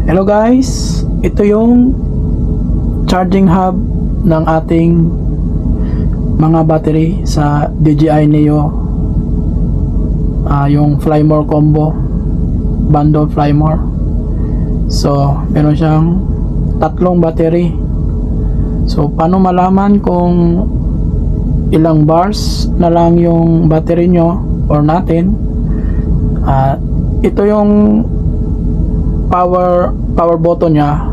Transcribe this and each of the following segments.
Hello guys, ito yung charging hub ng ating mga battery sa DJI Neo, yung Flymore combo bundle Flymore. So meron siyang tatlong battery. So paano malaman kung ilang bars na lang yung battery nyo or natin? Ito yung power button niya.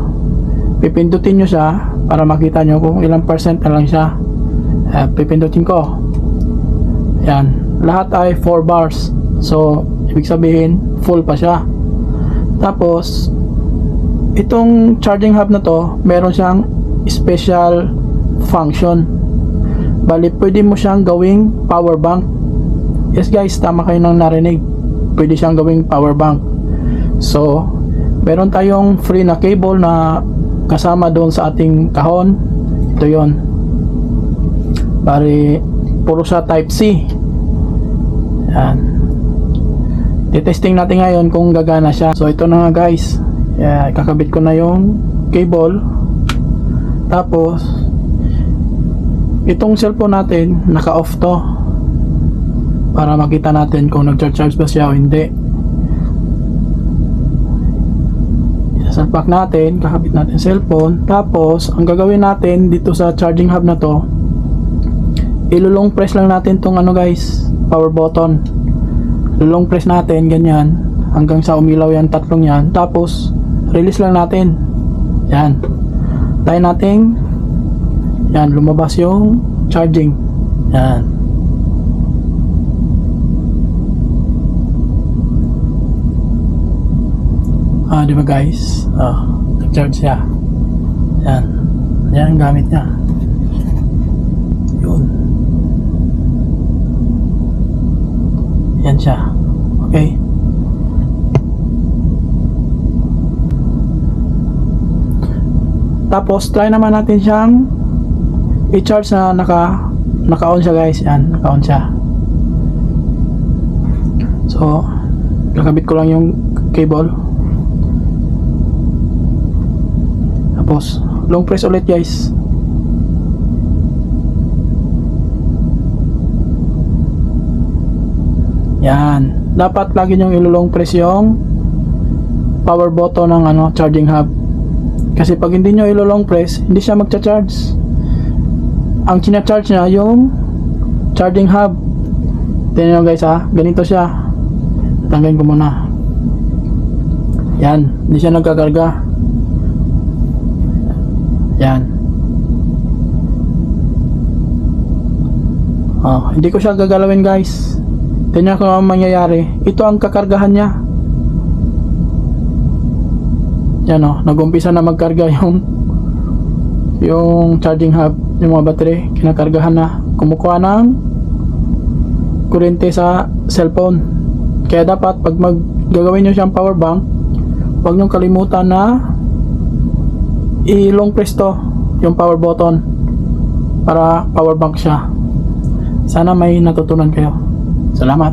Pipindutin nyo siya para makita nyo kung ilang percent na lang siya. Pipindutin ko. Yan, lahat ay 4 bars. So ibig sabihin full pa siya. Tapos itong charging hub na to, meron siyang special function. Bali pwede mo siyang gawing power bank. Yes guys, tama kayo nang narinig, pwede siyang gawing power bank. So meron tayong free na cable na kasama doon sa ating kahon. Ito yon. Bali puro sa type C. Yan, i-testing natin ngayon kung gagana siya. So ito na nga guys, kakabit ko na yung cable. Tapos itong cellphone natin naka-off to para makita natin kung nag-charge ba siya o hindi. Salpak natin, kakabit natin cellphone. Tapos ang gagawin natin dito sa charging hub na to, ilulong press lang natin tong guys, power button. Lulong press natin ganyan hanggang sa umilaw yan, tatlong yan. Tapos release lang natin. Yan, tayo natin. Yan, lumabas yung charging. Yan. Di ba guys? Nag-charge siya. Yan. Yan ang gamit niya. Yun. Yan siya. Okay. Tapos try naman natin siyang i-charge na naka-on siya guys. Yan, naka-on siya. So kakabit ko lang yung cable. Tapos long press ulit guys. Yan, dapat lagi nyo ilulong press yung power button ng charging hub. Kasi pag hindi nyo ilulong press, hindi siya magcha-charge. Ang china-charge niya yung charging hub. Tingnan nyo guys ganito siya. Tanggalin ko muna. Yan, hindi siya nagkakarga. Yan. Hindi ko siya gagalawin guys. Tingnan ko ang mangyayari. Ito ang kakargahan niya. Yan nag-umpisa na magkarga yung charging hub, yung mga battery, kinakargahan na, kumukuha ng kuryente sa cellphone. Kaya dapat pag gagawin nyo siyang power bank, huwag nyo kalimutan na i-long press to yung power button para power bank siya. Sana may natutunan kayo. Salamat.